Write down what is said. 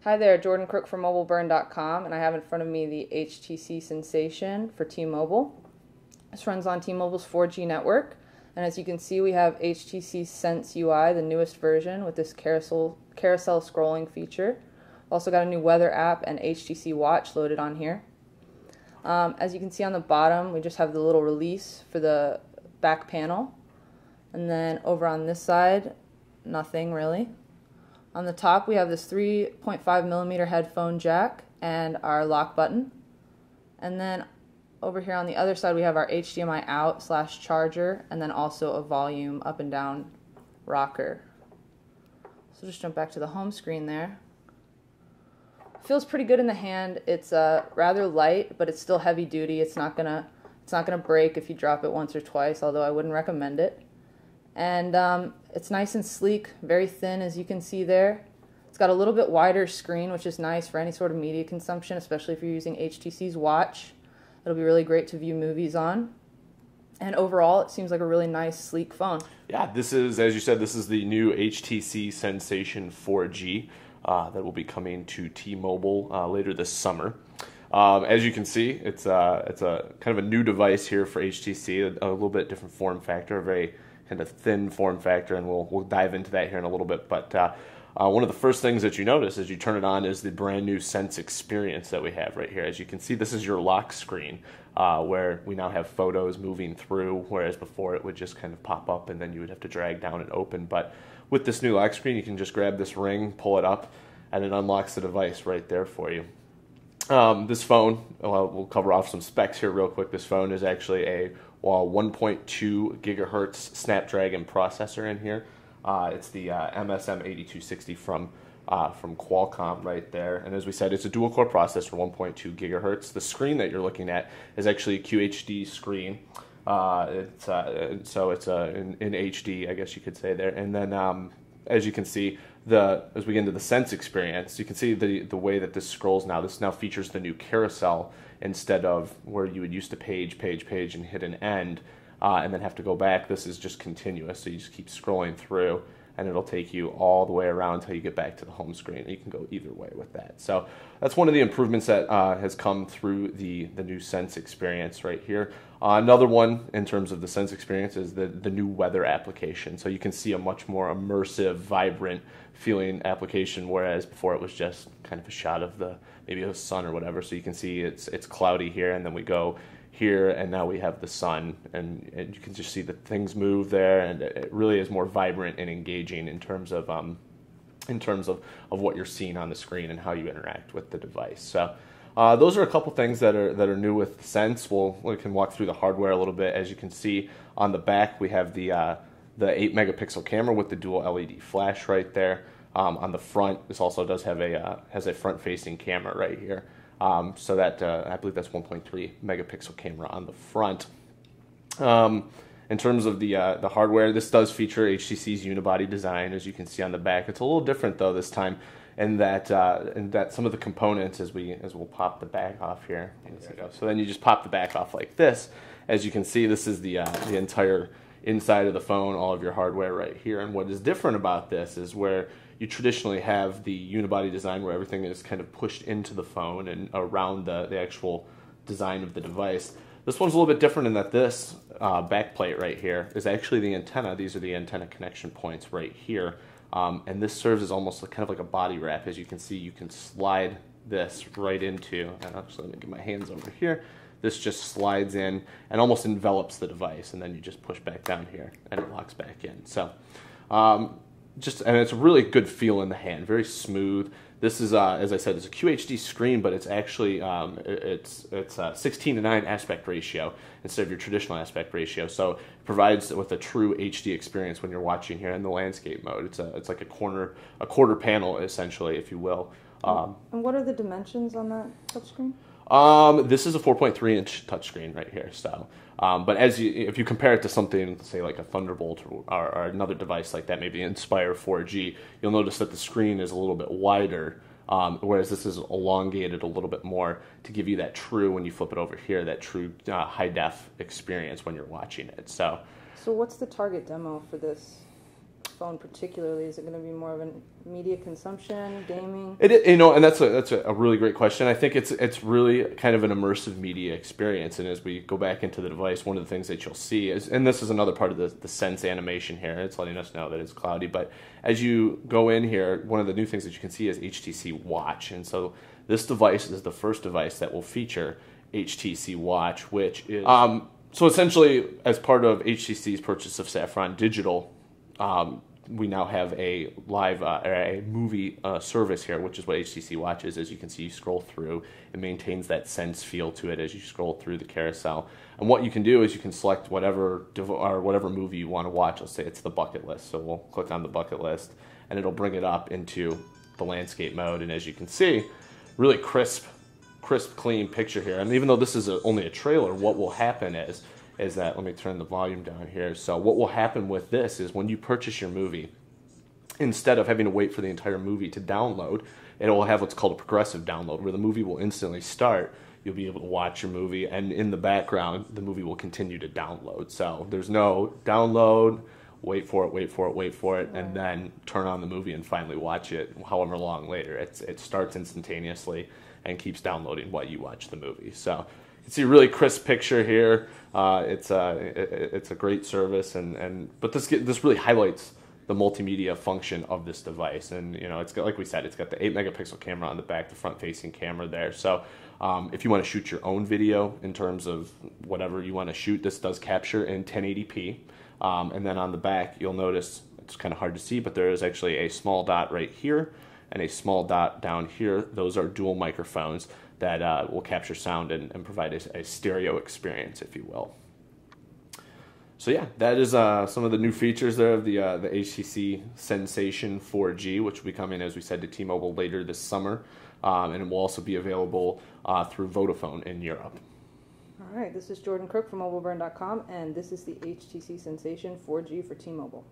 Hi there, Jordan Crook from MobileBurn.com, and I have in front of me the HTC Sensation for T-Mobile. This runs on T-Mobile's 4G network, and as you can see, we have HTC Sense UI, the newest version, with this carousel scrolling feature. Also got a new weather app and HTC Watch loaded on here. As you can see on the bottom, we just have the little release for the back panel, and then over on this side, nothing really. On the top, we have this 3.5mm headphone jack and our lock button. And then over here on the other side, we have our HDMI out/charger, and then also a volume up and down rocker. So just jump back to the home screen there. Feels pretty good in the hand. It's rather light, but it's still heavy duty. It's not gonna break if you drop it once or twice, although I wouldn't recommend it. And it's nice and sleek, very thin as you can see there. It's got a little bit wider screen, which is nice for any sort of media consumption, especially if you're using HTC's Watch. It'll be really great to view movies on. And overall, it seems like a really nice, sleek phone. Yeah, this is, as you said, this is the new HTC Sensation 4G that will be coming to T-Mobile later this summer. As you can see, it's a kind of a new device here for HTC, a little bit different form factor, a very kind of thin form factor, and we'll dive into that here in a little bit. But one of the first things that you notice as you turn it on is the brand new Sense experience that we have right here. As you can see, this is your lock screen where we now have photos moving through, whereas before it would just kind of pop up and then you would have to drag down and open. But with this new lock screen, you can just grab this ring, pull it up, and it unlocks the device right there for you. This phone, we'll cover off some specs here real quick. This phone is actually a 1.2 gigahertz Snapdragon processor in here. It's the MSM8260 from Qualcomm right there. And as we said, it's a dual core processor, 1.2 gigahertz. The screen that you're looking at is actually a QHD screen. So it's in HD, I guess you could say there. And then as you can see, as we get into the Sense experience, you can see the way that this scrolls now. This now features the new carousel instead of where you would used to page, and hit an end and then have to go back. This is just continuous, so you just keep scrolling through, and it'll take you all the way around until you get back to the home screen. You can go either way with that. So that's one of the improvements that has come through the new Sense experience right here. Another one in terms of the Sense experience is the new weather application. So you can see a much more immersive, vibrant feeling application, whereas before it was just kind of a shot of maybe the sun or whatever. So you can see it's cloudy here, and then we go here, and now we have the sun, and you can just see that things move there, and it really is more vibrant and engaging in terms of what you're seeing on the screen and how you interact with the device. So those are a couple things that are new with Sense. We can walk through the hardware a little bit. As you can see on the back, we have the 8-megapixel camera with the dual LED flash right there. On the front, this also does have has a front-facing camera right here. So that I believe that's 1.3 megapixel camera on the front. In terms of the hardware, this does feature HTC's unibody design, as you can see on the back. It's a little different though this time, in that some of the components, as we'll pop the back off here. So then you just pop the back off like this. As you can see, this is the entire inside of the phone, all of your hardware right here. And what is different about this is where you traditionally have the unibody design where everything is kind of pushed into the phone and around the actual design of the device. This one's a little bit different in that this backplate right here is actually the antenna. These are the antenna connection points right here. And this serves as almost kind of like a body wrap. As you can see, you can slide this right into, and actually let me get my hands over here. This just slides in and almost envelops the device, and then you just push back down here and it locks back in. So and it's a really good feel in the hand, very smooth. This is, as I said, it's a QHD screen, but it's actually it's a 16:9 aspect ratio instead of your traditional aspect ratio. So it provides with a true HD experience when you're watching here in the landscape mode. It's like a quarter panel essentially, if you will. And what are the dimensions on that touchscreen? This is a 4.3-inch touchscreen right here. So, but if you compare it to something, say like a Thunderbolt or another device like that, maybe Inspire 4G, you'll notice that the screen is a little bit wider, whereas this is elongated a little bit more to give you that true, when you flip it over here, that true high def experience when you're watching it. So what's the target demo for this? phone particularly? Is it going to be more of a media consumption, gaming? And that's a really great question. I think it's really kind of an immersive media experience. And as we go back into the device, one of the things that you'll see is, and this is another part of the Sense animation here. It's letting us know that it's cloudy. But as you go in here, one of the new things that you can see is HTC Watch. And so this device is the first device that will feature HTC Watch, which is so essentially, as part of HTC's purchase of Saffron Digital, we now have a live a movie service here, which is what HTC Watch is. As you can see, you scroll through. It maintains that Sense feel to it as you scroll through the carousel. And what you can do is you can select whatever movie you want to watch. Let's say it's the bucket list. So we'll click on the bucket list, and it'll bring it up into the landscape mode. And as you can see, really crisp, clean picture here. And even though this is only a trailer, what will happen is that, let me turn the volume down here. So what will happen with this is when you purchase your movie, instead of having to wait for the entire movie to download, it will have what's called a progressive download, where the movie will instantly start. You'll be able to watch your movie, and in the background, the movie will continue to download. So there's no download, wait for it, and then turn on the movie and finally watch it however long later. It starts instantaneously and keeps downloading while you watch the movie. So you can see a really crisp picture here. It's a great service, but this really highlights the multimedia function of this device. And it's got, like we said, it's got the 8-megapixel camera on the back, the front-facing camera there. So if you want to shoot your own video in terms of whatever you want to shoot, this does capture in 1080p. And then on the back, you'll notice it's kind of hard to see, but there is actually a small dot right here and a small dot down here. Those are dual microphones that will capture sound and provide a stereo experience, if you will. So yeah, that is some of the new features there of the HTC Sensation 4G, which will be coming, as we said, to T-Mobile later this summer, and it will also be available through Vodafone in Europe. All right, this is Jordan Crook from MobileBurn.com, and this is the HTC Sensation 4G for T-Mobile.